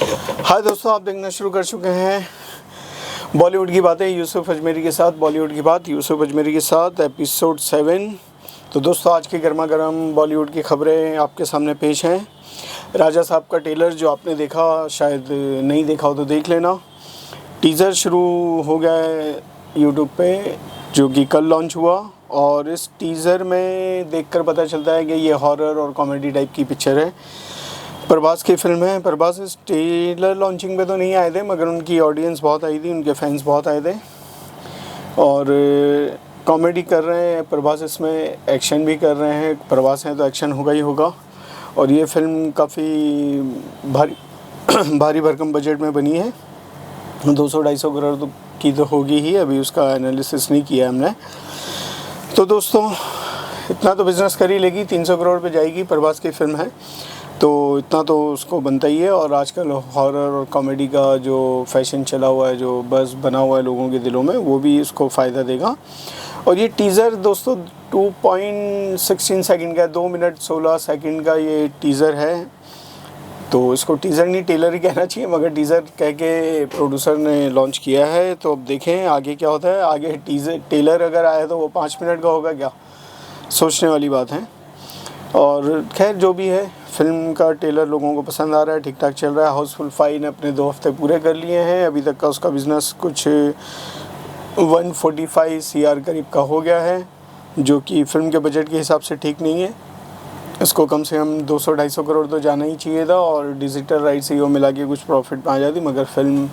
हाय दोस्तों, आप देखना शुरू कर चुके हैं बॉलीवुड की बातें यूसुफ अजमेरी के साथ। बॉलीवुड की बात यूसुफ अजमेरी के साथ एपिसोड 7। तो दोस्तों, आज की गर्मा गर्म बॉलीवुड की खबरें आपके सामने पेश हैं। राजा साहब का ट्रेलर जो आपने देखा, शायद नहीं देखा हो तो देख लेना। टीज़र शुरू हो गया है यूट्यूब पे, जो कि कल लॉन्च हुआ, और इस टीज़र में देखकर पता चलता है कि ये हॉरर और कॉमेडी टाइप की पिक्चर है। प्रभास की फिल्म है। प्रभास इस ट्रेलर लॉन्चिंग पे तो नहीं आए थे, मगर उनकी ऑडियंस बहुत आई थी, उनके फैंस बहुत आए थे और कॉमेडी कर रहे हैं प्रभास। इसमें एक्शन भी कर रहे हैं, प्रभास हैं तो एक्शन होगा ही होगा। और ये फिल्म काफ़ी भारी भरकम बजट में बनी है। 200-250 करोड़ की तो होगी ही, अभी उसका एनालिसिस नहीं किया हमने। तो दोस्तों, इतना तो बिज़नेस कर ही लेगी, 300 करोड़ पे जाएगी। प्रभास की फिल्म है तो इतना तो उसको बनता ही है। और आजकल हॉरर और कॉमेडी का जो फैशन चला हुआ है, जो बज़ बना हुआ है लोगों के दिलों में, वो भी इसको फ़ायदा देगा। और ये टीज़र दोस्तों 2.16 सेकंड का, 2 मिनट 16 सेकंड का ये टीज़र है। तो इसको टीज़र नहीं ट्रेलर ही कहना चाहिए, मगर टीज़र कह के प्रोड्यूसर ने लॉन्च किया है। तो अब देखें आगे क्या होता है। आगे ट्रेलर अगर आया तो वो 5 मिनट का होगा क्या, सोचने वाली बात है। और खैर जो भी है, फिल्म का ट्रेलर लोगों को पसंद आ रहा है, ठीक ठाक चल रहा है। हाउसफुल 5 ने अपने 2 हफ्ते पूरे कर लिए हैं। अभी तक का उसका बिज़नेस कुछ 145 CR करीब का हो गया है, जो कि फिल्म के बजट के हिसाब से ठीक नहीं है। इसको कम से कम 200-250 करोड़ तो जाना ही चाहिए था, और डिजिटल राइट्स ही वो मिला के कुछ प्रॉफिट में आ जाती, मगर फिल्म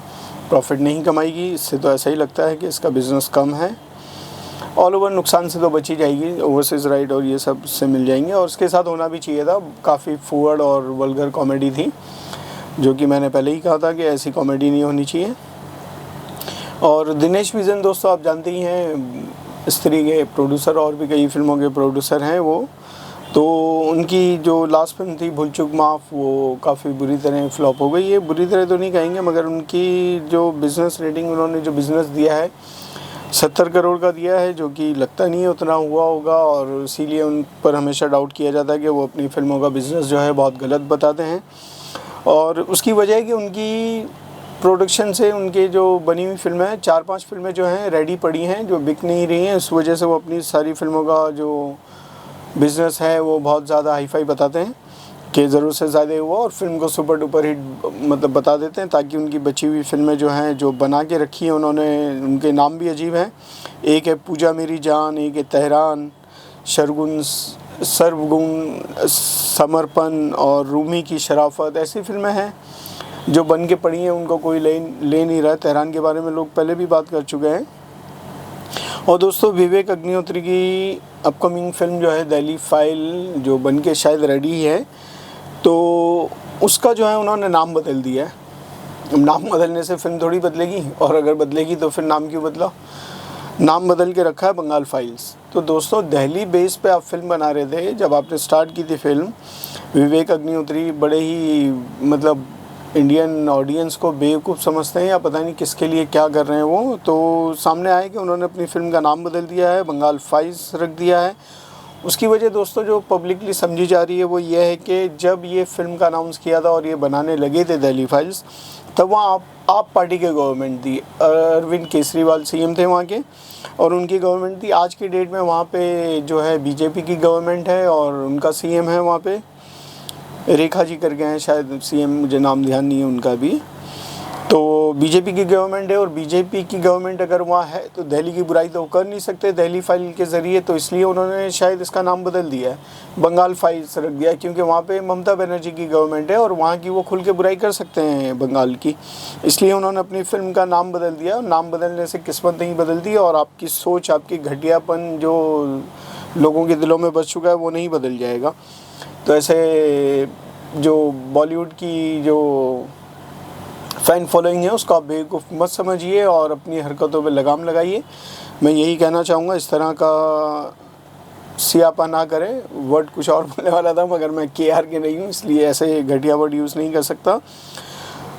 प्रॉफिट नहीं कमाएगी। इससे तो ऐसा ही लगता है कि इसका बिज़नेस कम है। ऑल ओवर नुकसान से तो बची जाएगी, ओवरसीज़ राइट और ये सब से मिल जाएंगे। और उसके साथ होना भी चाहिए था। काफ़ी फूअड़ और वल्गर कॉमेडी थी, जो कि मैंने पहले ही कहा था कि ऐसी कॉमेडी नहीं होनी चाहिए। और दिनेश विजन दोस्तों, आप जानते ही हैं, स्त्री के प्रोड्यूसर और भी कई फिल्मों के प्रोड्यूसर हैं वो। तो उनकी जो लास्ट फिल्म थी भूल चूक माफ़, वो काफ़ी बुरी तरह फ्लॉप हो गई है। बुरी तरह तो नहीं कहेंगे, मगर उनकी जो बिज़नेस रेटिंग, उन्होंने जो बिज़नेस दिया है 70 करोड़ का दिया है, जो कि लगता नहीं है उतना हुआ होगा। और इसीलिए उन पर हमेशा डाउट किया जाता है कि वो अपनी फ़िल्मों का बिज़नेस जो है बहुत गलत बताते हैं। और उसकी वजह है कि उनकी प्रोडक्शन से उनके जो बनी हुई फिल्में हैं, 4-5 फिल्में जो हैं रेडी पड़ी हैं, जो बिक नहीं रही हैं। इस वजह से वो अपनी सारी फिल्मों का जो बिज़नेस है वो बहुत ज़्यादा हाई-फाई बताते हैं कि ज़रूरत से ज़्यादा हुआ, और फिल्म को सुपर डुपर हिट मतलब बता देते हैं, ताकि उनकी बची हुई फिल्में जो हैं, जो बना के रखी हैं उन्होंने, उनके नाम भी अजीब हैं। एक है पूजा मेरी जान, एक है तेहरान, सर्वगुण, समर्पण और रूमी की शराफत। ऐसी फिल्में हैं जो बन के पड़ी हैं, उनको कोई ले नहीं रहा है। तेहरान के बारे में लोग पहले भी बात कर चुके हैं। और दोस्तों, विवेक अग्निहोत्री की अपकमिंग फिल्म जो है दिल्ली फाइल, जो बन के शायद रेडी है, तो उसका जो है उन्होंने नाम बदल दिया है। नाम बदलने से फिल्म थोड़ी बदलेगी, और अगर बदलेगी तो फिर नाम क्यों बदला। नाम बदल के रखा है बंगाल फाइल्स। तो दोस्तों, दिल्ली बेस पे आप फिल्म बना रहे थे, जब आपने स्टार्ट की थी फिल्म, विवेक अग्निहोत्री बड़े ही मतलब इंडियन ऑडियंस को बेवकूफ़ समझते हैं, या पता नहीं किसके लिए क्या कर रहे हैं वो। तो सामने आए कि उन्होंने अपनी फ़िल्म का नाम बदल दिया है, बंगाल फाइल्स रख दिया है। उसकी वजह दोस्तों जो पब्लिकली समझी जा रही है वो ये है कि जब ये फ़िल्म का अनाउंस किया था और ये बनाने लगे थे दिल्ली फाइल्स, तब वहाँ आप पार्टी की गवर्नमेंट थी। अरविंद केजरीवाल CM थे वहाँ के, और उनकी गवर्नमेंट थी। आज की डेट में वहाँ पे जो है बीजेपी की गवर्नमेंट है, और उनका CM है वहाँ पे, रेखा जी करके हैं शायद CM, मुझे नाम ध्यान नहीं है उनका भी। तो बीजेपी की गवर्नमेंट है, और बीजेपी की गवर्नमेंट अगर वहाँ है तो दिल्ली की बुराई तो कर नहीं सकते दिल्ली फाइल के ज़रिए। तो इसलिए उन्होंने शायद इसका नाम बदल दिया है, बंगाल फाइल्स रख दिया, क्योंकि वहाँ पे ममता बनर्जी की गवर्नमेंट है, और वहाँ की वो खुल के बुराई कर सकते हैं बंगाल की। इसलिए उन्होंने अपनी फ़िल्म का नाम बदल दिया। नाम बदलने से किस्मत नहीं बदलती, और आपकी सोच, आपकी घटियापन जो लोगों के दिलों में बच चुका है वो नहीं बदल जाएगा। तो ऐसे जो बॉलीवुड की जो फ़ैन फॉलोइंग है उसका आप बेवकूफ़ मत समझिए, और अपनी हरकतों पे लगाम लगाइए। मैं यही कहना चाहूँगा, इस तरह का सियापा ना करें। वर्ड कुछ और बोलने वाला था, मगर मैं KR के नहीं हूँ, इसलिए ऐसे घटिया वर्ड यूज़ नहीं कर सकता।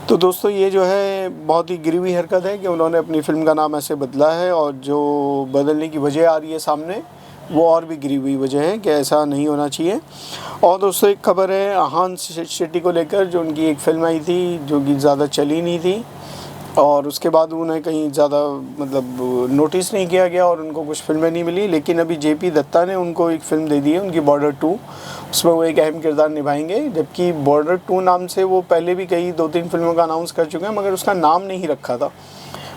तो दोस्तों, ये जो है बहुत ही गिरी हुई हरकत है कि उन्होंने अपनी फ़िल्म का नाम ऐसे बदला है, और जो बदलने की वजह आ रही है सामने, वो और भी गिरी हुई वजह है कि ऐसा नहीं होना चाहिए। और दोस्तों एक खबर है हांस शेट्टी को लेकर, जो उनकी एक फ़िल्म आई थी जो कि ज़्यादा चली नहीं थी और उसके बाद उन्हें कहीं ज़्यादा मतलब नोटिस नहीं किया गया और उनको कुछ फिल्में नहीं मिली। लेकिन अभी जेपी दत्ता ने उनको एक फ़िल्म दे दी है उनकी बॉर्डर 2, उसमें वो एक अहम किरदार निभाएंगे। जबकि बॉर्डर 2 नाम से वो पहले भी कई 2-3 फिल्मों का अनाउंस कर चुके हैं, मगर उसका नाम नहीं रखा था।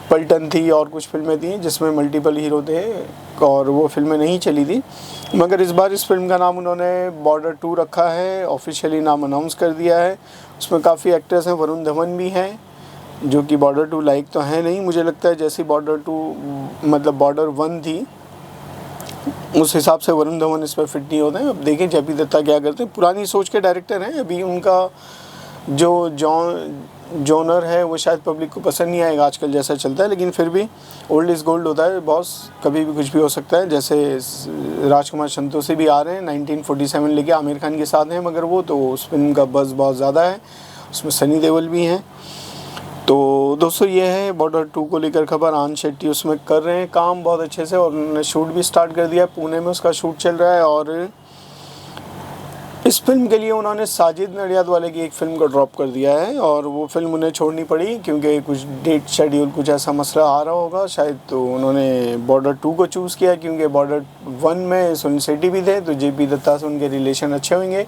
पलटन थी और कुछ फिल्में थी जिसमें मल्टीपल हीरो थे और वो फिल्में नहीं चली थी। मगर इस बार इस फिल्म का नाम उन्होंने बॉर्डर 2 रखा है, ऑफिशियली नाम अनाउंस कर दिया है। उसमें काफ़ी एक्टर्स हैं, वरुण धवन भी हैं जो कि बॉर्डर 2 लाइक तो है नहीं। मुझे लगता है जैसी बॉर्डर 2 मतलब बॉर्डर 1 थी उस हिसाब से वरुण धवन इस पर फिट नहीं होते हैं। अब देखें जेपी दत्ता क्या करते हैं। पुरानी सोच के डायरेक्टर हैं, अभी उनका जो जॉनर है वो शायद पब्लिक को पसंद नहीं आएगा आजकल जैसा चलता है, लेकिन फिर भी ओल्ड इज़ गोल्ड होता है बॉस, कभी भी कुछ भी हो सकता है। जैसे राजकुमार संतोषी भी आ रहे हैं 1947 लेके आमिर खान के साथ हैं, मगर वो तो उस फिल्म का बज़ बहुत ज़्यादा है, उसमें सनी देओल भी हैं। तो दोस्तों ये है बॉर्डर 2 को लेकर खबर। हांस शेट्टी उसमें कर रहे हैं काम बहुत अच्छे से और उन्होंने शूट भी स्टार्ट कर दिया, पुणे में उसका शूट चल रहा है। और इस फिल्म के लिए उन्होंने साजिद नडियादवाले की एक फ़िल्म को ड्रॉप कर दिया है और वो फिल्म उन्हें छोड़नी पड़ी क्योंकि कुछ डेट शेड्यूल कुछ ऐसा मसला आ रहा होगा शायद, तो उन्होंने बॉर्डर 2 को चूज़ किया क्योंकि बॉर्डर 1 में सुनील शेट्टी भी थे तो जेपी दत्ता से उनके रिलेशन अच्छे होंगे।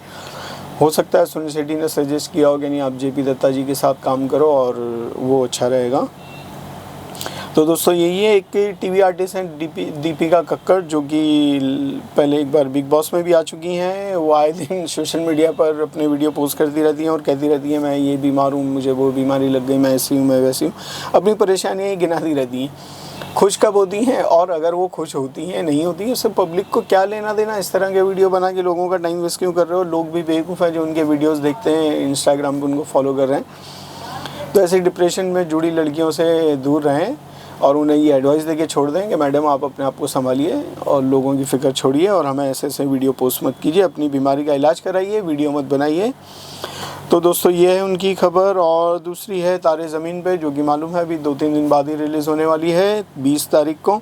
हो सकता है सुनील शेट्टी ने सजेस्ट किया हो कि नहीं आप जेपी दत्ता जी के साथ काम करो और वो अच्छा रहेगा। तो दोस्तों यही है, एक टीवी आर्टिस्ट हैं दीपिका कक्कड़ जो कि पहले एक बार बिग बॉस में भी आ चुकी हैं। वो आए दिन सोशल मीडिया पर अपने वीडियो पोस्ट करती रहती हैं और कहती रहती हैं मैं ये बीमार हूँ, मुझे वो बीमारी लग गई, मैं ऐसी हूँ, मैं वैसी हूँ, अपनी परेशानियाँ गिनाती रहती हैं। खुश कब होती हैं और अगर वो खुश होती हैं नहीं होती हैं उससे पब्लिक को क्या लेना देना। इस तरह के वीडियो बना के लोगों का टाइम वेस्ट क्यों कर रहे हो। लोग भी बेवकूफ़ है जो उनके वीडियोज़ देखते हैं, इंस्टाग्राम पर उनको फॉलो कर रहे हैं। तो ऐसे डिप्रेशन में जुड़ी लड़कियों से दूर रहें और उन्हें ये एडवाइस देके छोड़ दें कि मैडम आप अपने आप को संभालिए और लोगों की फ़िक्र छोड़िए और हमें ऐसे ऐसे वीडियो पोस्ट मत कीजिए, अपनी बीमारी का इलाज कराइए, वीडियो मत बनाइए। तो दोस्तों ये है उनकी खबर। और दूसरी है तारे ज़मीन पे, जो कि मालूम है अभी 2-3 दिन बाद ही रिलीज़ होने वाली है 20 तारीख को।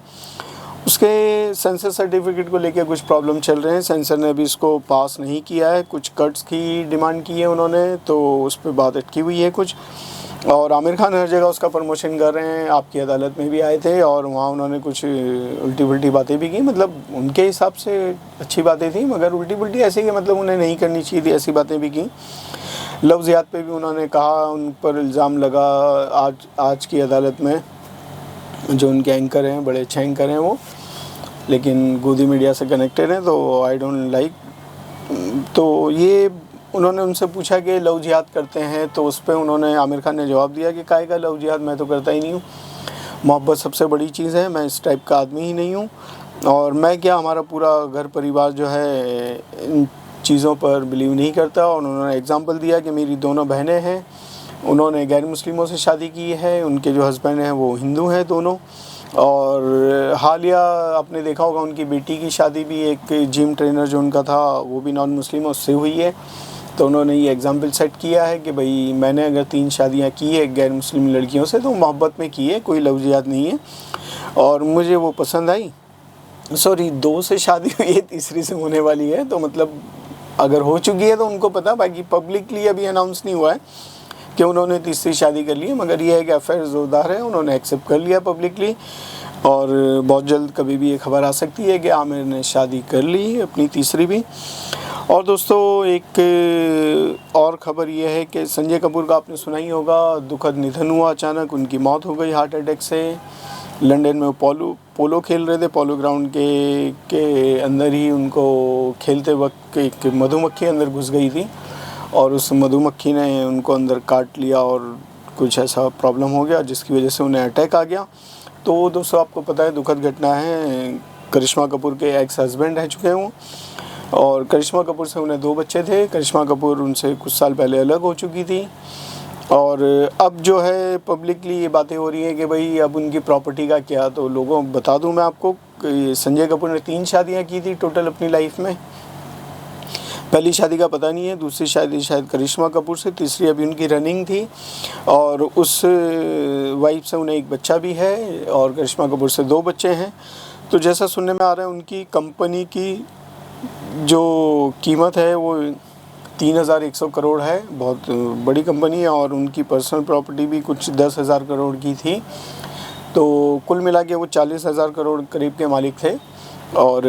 उसके सेंसर सर्टिफिकेट को लेकर कुछ प्रॉब्लम चल रहे हैं, सेंसर ने अभी इसको पास नहीं किया है, कुछ कट्स की डिमांड की है उन्होंने, तो उस पर बात अटकी हुई है कुछ। और आमिर खान हर जगह उसका प्रमोशन कर रहे हैं, आपकी अदालत में भी आए थे और वहाँ उन्होंने कुछ उल्टी पुल्टी बातें भी की, मतलब उनके हिसाब से अच्छी बातें थी मगर उल्टी पुल्टी ऐसी कि मतलब उन्हें नहीं करनी चाहिए थी, ऐसी बातें भी की। लव ज़ियाद पे भी उन्होंने कहा, उन पर इल्ज़ाम लगा आज की अदालत में, जो उनके एंकर हैं बड़े अच्छे एंकर हैं वो, लेकिन गोदी मीडिया से कनेक्टेड हैं तो आई डोंट लाइक। तो ये उन्होंने उनसे पूछा कि लव जिहाद करते हैं, तो उस पर उन्होंने आमिर खान ने जवाब दिया कि काहे का लव जिहाद, मैं तो करता ही नहीं हूँ, मोहब्बत सबसे बड़ी चीज़ है, मैं इस टाइप का आदमी ही नहीं हूँ। और मैं क्या, हमारा पूरा घर परिवार जो है इन चीज़ों पर बिलीव नहीं करता। और उन्होंने एग्ज़ाम्पल दिया कि मेरी दोनों बहनें हैं, उन्होंने गैर मुस्लिमों से शादी की है, उनके जो हस्बैंड हैं वो हिंदू हैं दोनों। और हालिया आपने देखा होगा उनकी बेटी की शादी भी एक जिम ट्रेनर जो उनका था वो भी नॉन मुस्लिम उससे हुई है। तो उन्होंने ये एग्ज़ाम्पल सेट किया है कि भाई मैंने अगर 3 शादियां की है गैर मुस्लिम लड़कियों से तो मोहब्बत में की है, कोई लव जिहाद नहीं है और मुझे वो पसंद आई। सॉरी 2 से शादी हुई है, तीसरी से होने वाली है, तो मतलब अगर हो चुकी है तो उनको पता, बाकी पब्लिकली अभी अनाउंस नहीं हुआ है कि उन्होंने तीसरी शादी कर ली है, मगर ये है कि अफेयर ज़ोरदार है, उन्होंने एक्सेप्ट कर लिया पब्लिकली। और बहुत जल्द कभी भी ये खबर आ सकती है कि आमिर ने शादी कर ली अपनी तीसरी भी। और दोस्तों एक और ख़बर ये है कि संजय कपूर का आपने सुना ही होगा, दुखद निधन हुआ, अचानक उनकी मौत हो गई हार्ट अटैक से। लंदन में पोलो खेल रहे थे, पोलो ग्राउंड के अंदर ही उनको खेलते वक्त एक मधुमक्खी अंदर घुस गई थी और उस मधुमक्खी ने उनको अंदर काट लिया और कुछ ऐसा प्रॉब्लम हो गया जिसकी वजह से उन्हें अटैक आ गया। तो दोस्तों आपको पता है दुखद घटना है, करिश्मा कपूर के एक्स हस्बैंड रह चुके हैं वो, और करिश्मा कपूर से उन्हें 2 बच्चे थे। करिश्मा कपूर उनसे कुछ साल पहले अलग हो चुकी थी और अब जो है पब्लिकली ये बातें हो रही हैं कि भाई अब उनकी प्रॉपर्टी का क्या। तो लोगों बता दूं मैं आपको कि संजय कपूर ने 3 शादियां की थी टोटल अपनी लाइफ में। पहली शादी का पता नहीं है, दूसरी शादी शायद करिश्मा कपूर से, तीसरी अभी उनकी रनिंग थी और उस वाइफ से उन्हें एक बच्चा भी है और करिश्मा कपूर से 2 बच्चे हैं। तो जैसा सुनने में आ रहा है उनकी कंपनी की जो कीमत है वो 3,100 करोड़ है, बहुत बड़ी कंपनी है। और उनकी पर्सनल प्रॉपर्टी भी कुछ 10,000 करोड़ की थी। तो कुल मिला के वो 40,000 करोड़ करीब के मालिक थे और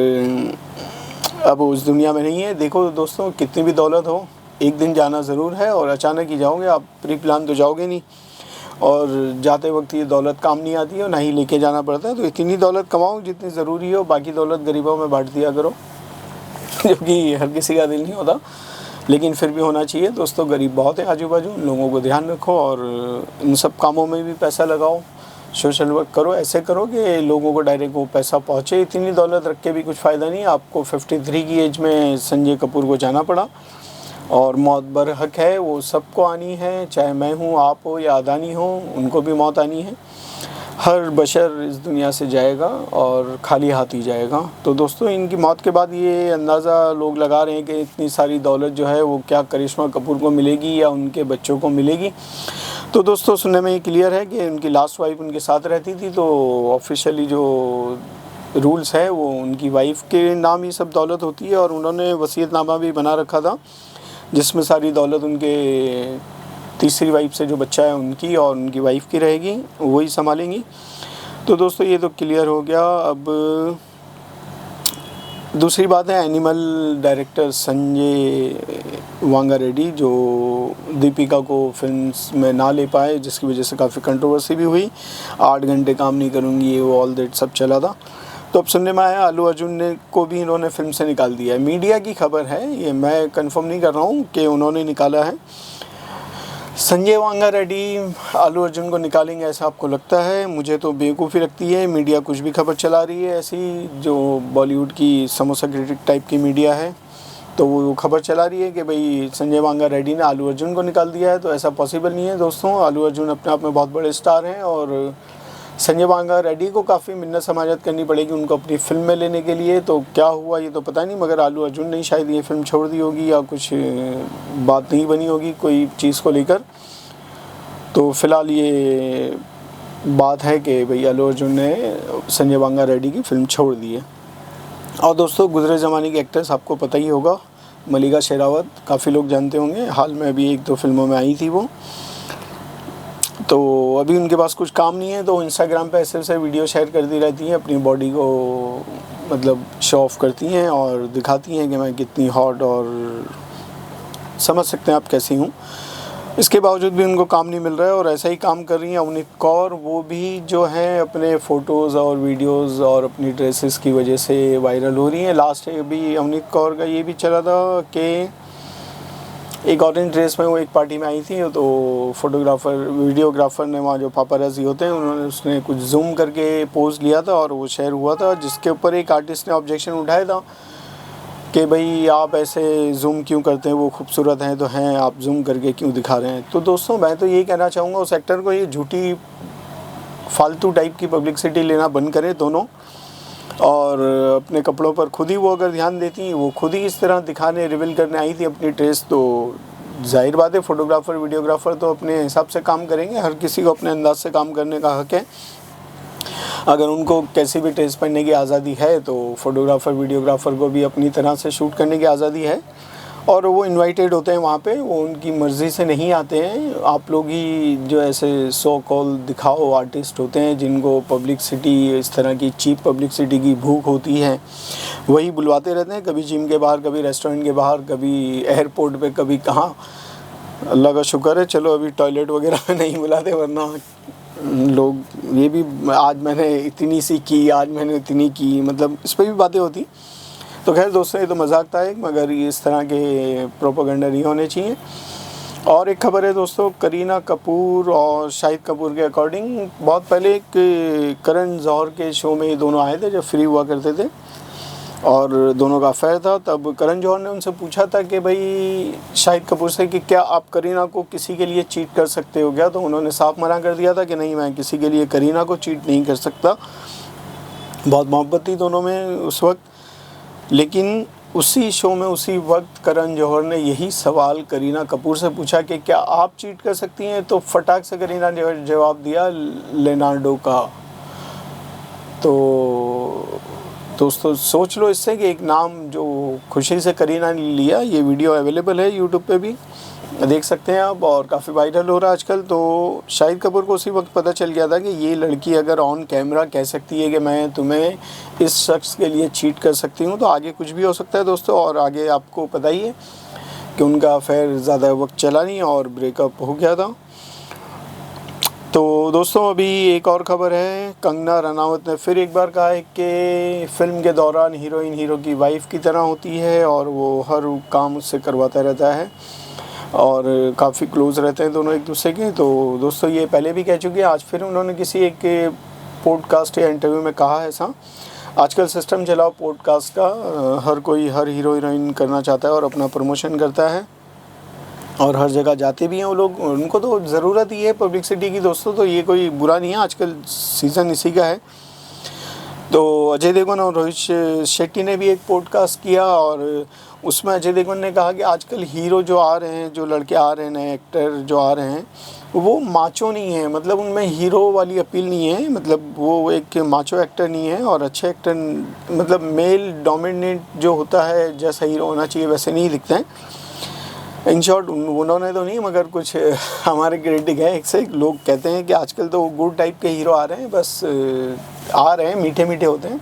अब उस दुनिया में नहीं है। देखो दोस्तों, कितनी भी दौलत हो, एक दिन जाना ज़रूर है और अचानक ही जाओगे आप, प्री प्लान तो जाओगे नहीं। और जाते वक्त ये दौलत काम नहीं आती है, ना ही लेके जाना पड़ता है। तो इतनी दौलत कमाओ जितनी ज़रूरी हो, बाकी दौलत गरीबों में बांट दिया करो जो कि हर किसी का दिल नहीं होता, लेकिन फिर भी होना चाहिए। दोस्तों गरीब बहुत है आजू बाजू, उन लोगों को ध्यान रखो और इन सब कामों में भी पैसा लगाओ, सोशल वर्क करो, ऐसे करो कि लोगों को डायरेक्ट वो पैसा पहुँचे। इतनी दौलत रख के भी कुछ फ़ायदा नहीं। आपको 53 की एज में संजय कपूर को जाना पड़ा और मौत बरहक है, वो सबको आनी है, चाहे मैं हूँ, आप हो या अदानी हो, उनको भी मौत आनी है। हर बशर इस दुनिया से जाएगा और खाली हाथ ही जाएगा। तो दोस्तों इनकी मौत के बाद ये अंदाज़ा लोग लगा रहे हैं कि इतनी सारी दौलत जो है वो क्या करिश्मा कपूर को मिलेगी या उनके बच्चों को मिलेगी। तो दोस्तों सुनने में ये क्लियर है कि उनकी लास्ट वाइफ उनके साथ रहती थी, तो ऑफिशियली जो रूल्स है वो उनकी वाइफ के नाम ही सब दौलत होती है। और उन्होंने वसीयतनामा भी बना रखा था जिसमें सारी दौलत उनके तीसरी वाइफ से जो बच्चा है उनकी और उनकी वाइफ की रहेगी, वही संभालेंगी। तो दोस्तों ये तो क्लियर हो गया। अब दूसरी बात है, एनिमल डायरेक्टर संजय वांगा रेड्डी जो दीपिका को फिल्म्स में ना ले पाए, जिसकी वजह से काफ़ी कंट्रोवर्सी भी हुई। 8 घंटे काम नहीं करूँगी, ये वो ऑल दैट सब चला था। तो अब सुनने में आया अल्लू अर्जुन ने को भी इन्होंने फिल्म से निकाल दिया है। मीडिया की खबर है, ये मैं कंफर्म नहीं कर रहा हूँ कि उन्होंने निकाला है। संजय वांगा रेड्डी अल्लू अर्जुन को निकालेंगे ऐसा आपको लगता है? मुझे तो बेवकूफ़ी लगती है। मीडिया कुछ भी खबर चला रही है ऐसी, जो बॉलीवुड की समोसा क्रिटिक टाइप की मीडिया है, तो वो खबर चला रही है कि भाई संजय वांगा रेड्डी ने अल्लू अर्जुन को निकाल दिया है। तो ऐसा पॉसिबल नहीं है दोस्तों। अल्लू अर्जुन अपने आप में बहुत बड़े स्टार हैं और संजय वांगा रेड्डी को काफ़ी मिन्नत समाजत करनी पड़ेगी उनको अपनी फ़िल्म में लेने के लिए। तो क्या हुआ ये तो पता नहीं, मगर अल्लू अर्जुन ने शायद ये फ़िल्म छोड़ दी होगी या कुछ बात नहीं बनी होगी कोई चीज़ को लेकर। तो फ़िलहाल ये बात है कि भाई अल्लू अर्जुन ने संजय वांगा रेड्डी की फ़िल्म छोड़ दी है। और दोस्तों गुज़रे ज़माने की एक्ट्रेस आपको पता ही होगा, मल्लिका शेरावत, काफ़ी लोग जानते होंगे। हाल में अभी 1-2 फिल्मों में आई थी वो। तो अभी उनके पास कुछ काम नहीं है, तो इंस्टाग्राम पे ऐसे वीडियो शेयर करती रहती हैं, अपनी बॉडी को मतलब शो ऑफ करती हैं और दिखाती हैं कि मैं कितनी हॉट, और समझ सकते हैं आप कैसी हूँ। इसके बावजूद भी उनको काम नहीं मिल रहा है और ऐसा ही काम कर रही हैं अवनीत कौर। वो भी जो हैं अपने फ़ोटोज़ और वीडियोज़ और अपनी ड्रेसेस की वजह से वायरल हो रही हैं। लास्ट अभी अवनीत कौर का ये भी चला था कि एक ऑरेंज ड्रेस में वो एक पार्टी में आई थी, तो फोटोग्राफ़र वीडियोग्राफ़र ने वहाँ जो पापाराज़ी होते हैं उन्होंने उसने कुछ जूम करके पोज़ लिया था और वो शेयर हुआ था, जिसके ऊपर एक आर्टिस्ट ने ऑब्जेक्शन उठाया था कि भाई आप ऐसे जूम क्यों करते हैं, वो खूबसूरत हैं तो हैं, आप जूम करके क्यों दिखा रहे हैं। तो दोस्तों मैं तो यही कहना चाहूँगा उस एक्टर को, ये झूठी फालतू टाइप की पब्लिसिटी लेना बंद करें दोनों, और अपने कपड़ों पर खुद ही वो अगर ध्यान देती, वो खुद ही इस तरह दिखाने रिवील करने आई थी अपनी ड्रेस, तो जाहिर बात है फ़ोटोग्राफ़र वीडियोग्राफ़र तो अपने हिसाब से काम करेंगे। हर किसी को अपने अंदाज से काम करने का हक़ है। अगर उनको कैसी भी ड्रेस पहनने की आज़ादी है तो फ़ोटोग्राफ़र वीडियोग्राफ़र को भी अपनी तरह से शूट करने की आज़ादी है। और वो इनवाइटेड होते हैं वहाँ पे, वो उनकी मर्ज़ी से नहीं आते हैं। आप लोग ही जो ऐसे सो कॉल दिखाओ आर्टिस्ट होते हैं जिनको पब्लिसिटी, इस तरह की चीप पब्लिसिटी की भूख होती है, वही बुलवाते रहते हैं, कभी जिम के बाहर, कभी रेस्टोरेंट के बाहर, कभी एयरपोर्ट पे, कभी कहाँ। अल्लाह का शुक्र है चलो अभी टॉयलेट वगैरह में नहीं बुलाते, वरना लोग ये भी आज मैंने इतनी सी की, आज मैंने इतनी की, मतलब इस पर भी बातें होती। तो खैर दोस्तों ये तो मजाक था एक, मगर इस तरह के प्रोपेगेंडा नहीं होने चाहिए। और एक खबर है दोस्तों, करीना कपूर और शाहिद कपूर के अकॉर्डिंग बहुत पहले एक करण जौहर के शो में ये दोनों आए थे जब फ्री हुआ करते थे, और दोनों का अफेयर था। तब करण जौहर ने उनसे पूछा था कि भाई शाहिद कपूर से कि क्या आप करीना को किसी के लिए चीट कर सकते हो क्या, तो उन्होंने साफ मना कर दिया था कि नहीं, मैं किसी के लिए करीना को चीट नहीं कर सकता। बहुत मोहब्बत थी दोनों में उस वक्त। लेकिन उसी शो में उसी वक्त करण जौहर ने यही सवाल करीना कपूर से पूछा कि क्या आप चीट कर सकती हैं, तो फटाक से करीना ने जवाब दिया, लेनार्डो का। तो दोस्तों सोच लो इससे कि एक नाम जो खुशी से करीना ने लिया। ये वीडियो अवेलेबल है यूट्यूब पे भी, देख सकते हैं आप, और काफ़ी वायरल हो रहा है आजकल। तो शाहिद कपूर को उसी वक्त पता चल गया था कि ये लड़की अगर ऑन कैमरा कह सकती है कि मैं तुम्हें इस शख्स के लिए चीट कर सकती हूँ, तो आगे कुछ भी हो सकता है दोस्तों। और आगे आपको पता ही है कि उनका अफेयर ज़्यादा वक्त चला नहीं और ब्रेकअप हो गया था। तो दोस्तों अभी एक और ख़बर है, कंगना रनावत ने फिर एक बार कहा है कि फ़िल्म के दौरान हीरोइन हीरो की वाइफ की तरह होती है और वो हर काम उससे करवाता रहता है और काफ़ी क्लोज़ रहते हैं दोनों एक दूसरे के। तो दोस्तों ये पहले भी कह चुकी है, आज फिर उन्होंने किसी एक पॉडकास्ट या इंटरव्यू में कहा है ऐसा। आजकल सिस्टम चलाओ पॉडकास्ट का, हर कोई हर हीरो हीरोइन करना चाहता है और अपना प्रमोशन करता है और हर जगह जाते भी हैं वो लोग। उनको तो ज़रूरत ही है पब्लिसिटी की दोस्तों, तो ये कोई बुरा नहीं है, आजकल सीज़न इसी का है। तो अजय देवगन और रोहित शेट्टी ने भी एक पॉडकास्ट किया और उसमें अजय देवगन ने कहा कि आजकल हीरो जो आ रहे हैं, जो लड़के आ रहे हैं, नए एक्टर जो आ रहे हैं, वो माचो नहीं है, मतलब उनमें हीरो वाली अपील नहीं है, मतलब वो एक माचो एक्टर नहीं है और अच्छे एक्टर, मतलब मेल डोमिनेट जो होता है जैसा हीरो होना चाहिए वैसे नहीं दिखते हैं। इन शॉर्ट उन्होंने तो नहीं, मगर कुछ हमारे क्रिटिक है, एक से एक लोग कहते हैं कि आजकल तो गुड टाइप के हीरो आ रहे हैं, बस आ रहे हैं, मीठे मीठे होते हैं।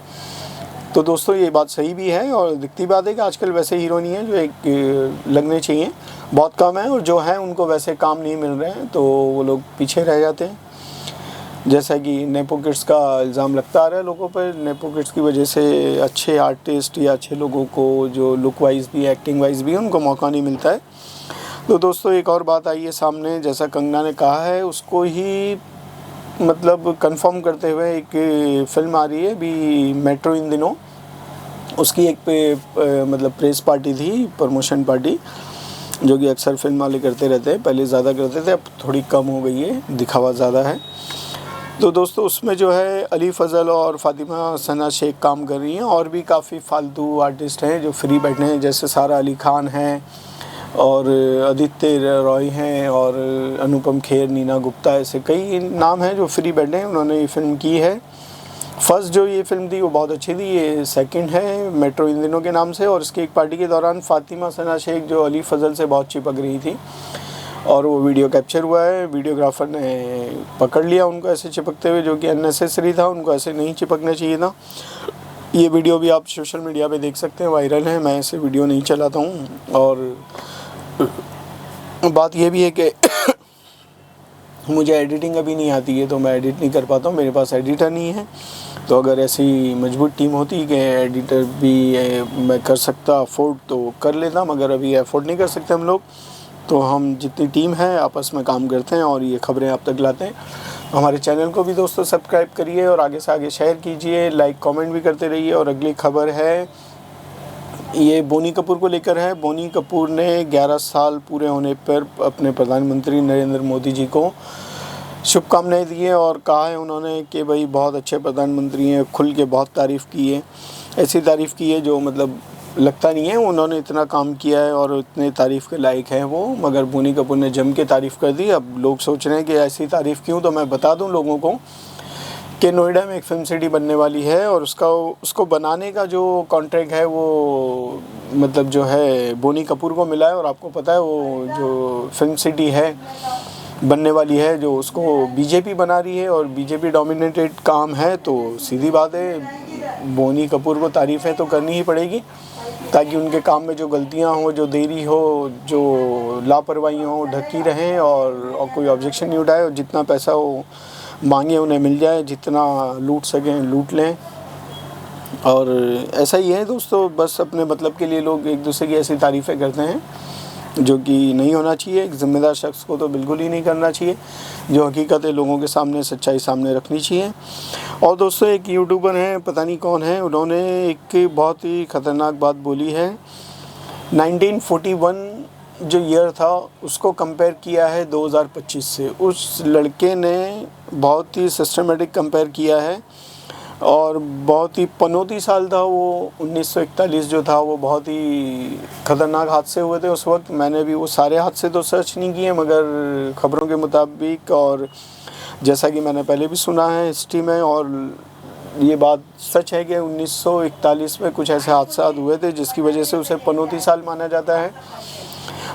तो दोस्तों ये बात सही भी है और दिखती बात है कि आजकल वैसे हीरो नहीं है जो एक लगने चाहिए, बहुत कम है, और जो हैं उनको वैसे काम नहीं मिल रहे हैं तो वो लोग पीछे रह जाते हैं। जैसा कि नेपो किड्स का इल्ज़ाम लगता आ रहा है लोगों पर, नेपो किड्स की वजह से अच्छे आर्टिस्ट या अच्छे लोगों को जो लुक वाइज भी एक्टिंग वाइज भी उनको मौका नहीं मिलता है। तो दोस्तों एक और बात आई है सामने, जैसा कंगना ने कहा है उसको ही मतलब कंफर्म करते हुए एक फ़िल्म आ रही है अभी मेट्रो इन दिनों, उसकी एक मतलब प्रेस पार्टी थी, प्रमोशन पार्टी, जो कि अक्सर फिल्म वाले करते रहते हैं, पहले ज़्यादा करते थे, अब थोड़ी कम हो गई है, दिखावा ज़्यादा है। तो दोस्तों उसमें जो है अली फज़ल और फ़ातिमा सना शेख काम कर रही हैं और भी काफ़ी फालतू आर्टिस्ट हैं जो फ्री बैठे हैं, जैसे सारा अली खान हैं और आदित्य रॉय हैं और अनुपम खेर, नीना गुप्ता, ऐसे कई नाम हैं जो फ्री बैठे हैं। उन्होंने ये फ़िल्म की है। फर्स्ट जो ये फ़िल्म थी वो बहुत अच्छी थी, ये सेकंड है मेट्रो इन दिनों के नाम से। और इसकी एक पार्टी के दौरान फ़ातिमा सना शेख जो अली फज़ल से बहुत चिपक रही थी और वो वीडियो कैप्चर हुआ है, वीडियोग्राफर ने पकड़ लिया उनको ऐसे चिपकते हुए, जो कि अननेसेसरी था, उनको ऐसे नहीं चिपकना चाहिए था। ये वीडियो भी आप सोशल मीडिया पे देख सकते हैं, वायरल है, मैं ऐसे वीडियो नहीं चलाता हूँ। और बात ये भी है कि मुझे एडिटिंग अभी नहीं आती है तो मैं एडिट नहीं कर पाता हूँ, मेरे पास एडिटर नहीं है। तो अगर ऐसी मजबूत टीम होती कि एडिटर भी मैं कर सकता अफोर्ड तो कर लेता, मगर अभी अफोर्ड नहीं कर सकते हम लोग। तो हम जितनी टीम है आपस में काम करते हैं और ये खबरें आप तक लाते हैं। हमारे चैनल को भी दोस्तों सब्सक्राइब करिए और आगे से आगे शेयर कीजिए, लाइक कमेंट भी करते रहिए। और अगली खबर है, ये बोनी कपूर को लेकर है। बोनी कपूर ने 11 साल पूरे होने पर अपने प्रधानमंत्री नरेंद्र मोदी जी को शुभकामनाएं दी है और कहा है उन्होंने कि भाई बहुत अच्छे प्रधानमंत्री हैं, खुल के बहुत तारीफ़ की है, ऐसी तारीफ़ की है जो मतलब लगता नहीं है उन्होंने इतना काम किया है और इतने तारीफ़ के लायक हैं वो, मगर बोनी कपूर ने जम के तारीफ़ कर दी। अब लोग सोच रहे हैं कि ऐसी तारीफ़ क्यों, तो मैं बता दूं लोगों को कि नोएडा में एक फिल्म सिटी बनने वाली है और उसको बनाने का जो कॉन्ट्रैक्ट है वो मतलब जो है बोनी कपूर को मिला है। और आपको पता है वो जो फिल्म सिटी है बनने वाली है जो उसको बीजेपी बना रही है और बीजेपी डोमिनेटेड काम है, तो सीधी बात है बोनी कपूर को तारीफ़ें तो करनी ही पड़ेगी ताकि उनके काम में जो गलतियां हो, जो देरी हो, जो लापरवाही हो, ढकी रहें और कोई ऑब्जेक्शन नहीं उठाए और जितना पैसा वो मांगे उन्हें मिल जाए, जितना लूट सकें लूट लें। और ऐसा ही है दोस्तों, बस अपने मतलब के लिए लोग एक दूसरे की ऐसी तारीफ़ें करते हैं जो कि नहीं होना चाहिए। एक ज़िम्मेदार शख्स को तो बिल्कुल ही नहीं करना चाहिए, जो हकीकत है लोगों के सामने, सच्चाई सामने रखनी चाहिए। और दोस्तों एक यूट्यूबर हैं, पता नहीं कौन है, उन्होंने एक बहुत ही ख़तरनाक बात बोली है। 1941 जो ईयर था उसको कंपेयर किया है 2025 से। उस लड़के ने बहुत ही सिस्टमेटिक कंपेयर किया है और बहुत ही पनौती साल था वो 1941 जो था, वो बहुत ही ख़तरनाक हादसे हुए थे उस वक्त। मैंने भी वो सारे हादसे तो सर्च नहीं किए, मगर ख़बरों के मुताबिक और जैसा कि मैंने पहले भी सुना है हिस्ट्री में और ये बात सच है कि 1941 में कुछ ऐसे हादसा हुए थे जिसकी वजह से उसे पनौती साल माना जाता है।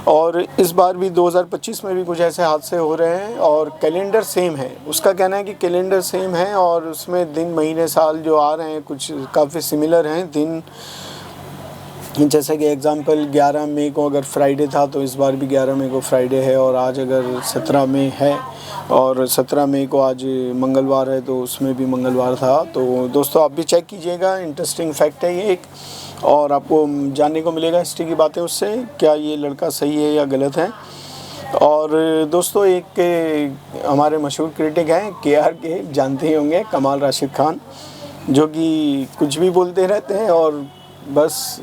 और इस बार भी 2025 में भी कुछ ऐसे हादसे हो रहे हैं और कैलेंडर सेम है। उसका कहना है कि कैलेंडर सेम है और उसमें दिन महीने साल जो आ रहे हैं कुछ काफ़ी सिमिलर हैं दिन। जैसे कि एग्ज़ाम्पल 11 मई को अगर फ्राइडे था तो इस बार भी 11 मई को फ्राइडे है, और आज अगर 17 मई है और 17 मई को आज मंगलवार है तो उसमें भी मंगलवार था। तो दोस्तों आप भी चेक कीजिएगा, इंटरेस्टिंग फैक्ट है ये एक, और आपको जानने को मिलेगा हिस्ट्री की बातें उससे, क्या ये लड़का सही है या गलत है। और दोस्तों एक हमारे मशहूर क्रिटिक हैं के जानते ही होंगे, कमाल राशिद खान, जो कि कुछ भी बोलते रहते हैं और बस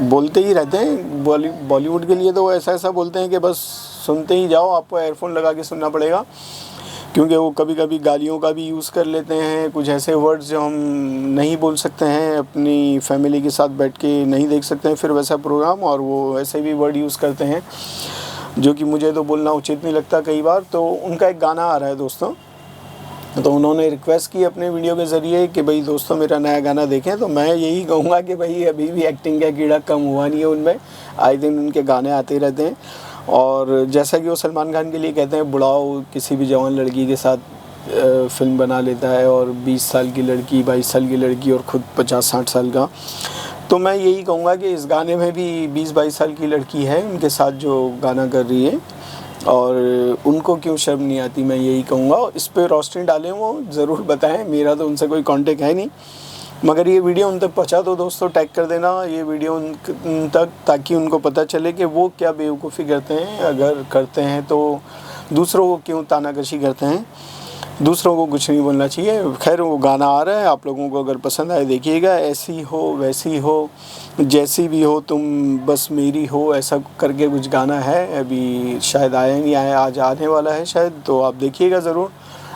बोलते ही रहते हैं। बॉलीवुड के लिए तो ऐसा बोलते हैं कि बस सुनते ही जाओ, आपको एयरफोन लगा के सुनना पड़ेगा, क्योंकि वो कभी कभी गालियों का भी यूज़ कर लेते हैं, कुछ ऐसे वर्ड्स जो हम नहीं बोल सकते हैं, अपनी फैमिली के साथ बैठ के नहीं देख सकते हैं फिर वैसा प्रोग्राम, और वो ऐसे भी वर्ड यूज़ करते हैं जो कि मुझे तो बोलना उचित नहीं लगता कई बार। तो उनका एक गाना आ रहा है दोस्तों, तो उन्होंने रिक्वेस्ट की अपने वीडियो के ज़रिए कि भाई दोस्तों मेरा नया गाना देखें। तो मैं यही कहूँगा कि भाई अभी भी एक्टिंग का कीड़ा कम हुआ नहीं है उनमें, आए दिन उनके गाने आते रहते हैं। और जैसा कि वो सलमान खान के लिए कहते हैं, बुढ़ाओ किसी भी जवान लड़की के साथ फिल्म बना लेता है, और 20 साल की लड़की, 22 साल की लड़की और ख़ुद 50-60 साल का। तो मैं यही कहूँगा कि इस गाने में भी 20-22 साल की लड़की है उनके साथ जो गाना कर रही है, और उनको क्यों शर्म नहीं आती, मैं यही कहूँगा। इस पर रोशनी डालें, वो ज़रूर बताएं, मेरा तो उनसे कोई कांटेक्ट है नहीं, मगर ये वीडियो उन तक पहुँचा दो दोस्तों, टैग कर देना ये वीडियो उन तक, ताकि उनको पता चले कि वो क्या बेवकूफ़ी करते हैं, अगर करते हैं तो दूसरों को क्यों तानाकशी करते हैं। दूसरों को कुछ नहीं बोलना चाहिए। खैर वो गाना आ रहा है, आप लोगों को अगर पसंद आए देखिएगा। ऐसी हो वैसी हो जैसी भी हो तुम बस मेरी हो, ऐसा करके कुछ गाना है, अभी शायद आया नहीं आया, आज आने वाला है शायद, तो आप देखिएगा ज़रूर,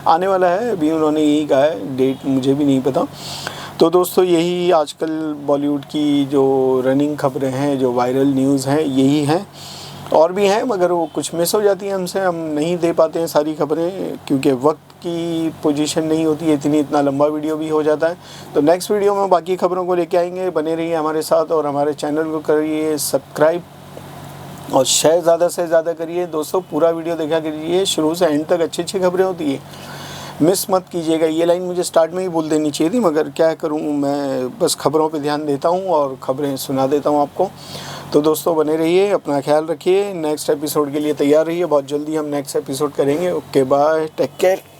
आने वाला है। अभी उन्होंने यही कहा है, डेट मुझे भी नहीं पता। तो दोस्तों यही आजकल बॉलीवुड की जो रनिंग खबरें हैं, जो वायरल न्यूज़ हैं, यही हैं। और भी हैं मगर वो कुछ मिस हो जाती हैं हमसे, हम नहीं दे पाते हैं सारी खबरें, क्योंकि वक्त की पोजीशन नहीं होती है इतनी, इतना लंबा वीडियो भी हो जाता है। तो नेक्स्ट वीडियो में बाकी खबरों को लेके आएंगे, बने रहिए हमारे साथ, और हमारे चैनल को करिए सब्सक्राइब और शेयर ज़्यादा से ज़्यादा करिए। दोस्तों पूरा वीडियो देखा करिए, शुरू से एंड तक अच्छी अच्छी खबरें होती है, मिस मत कीजिएगा। ये लाइन मुझे स्टार्ट में ही बोल देनी चाहिए थी, मगर क्या करूँ, मैं बस खबरों पे ध्यान देता हूँ और खबरें सुना देता हूँ आपको। तो दोस्तों बने रहिए, अपना ख्याल रखिए, नेक्स्ट एपिसोड के लिए तैयार रहिए, बहुत जल्दी हम नेक्स्ट एपिसोड करेंगे। Okay bye, take care.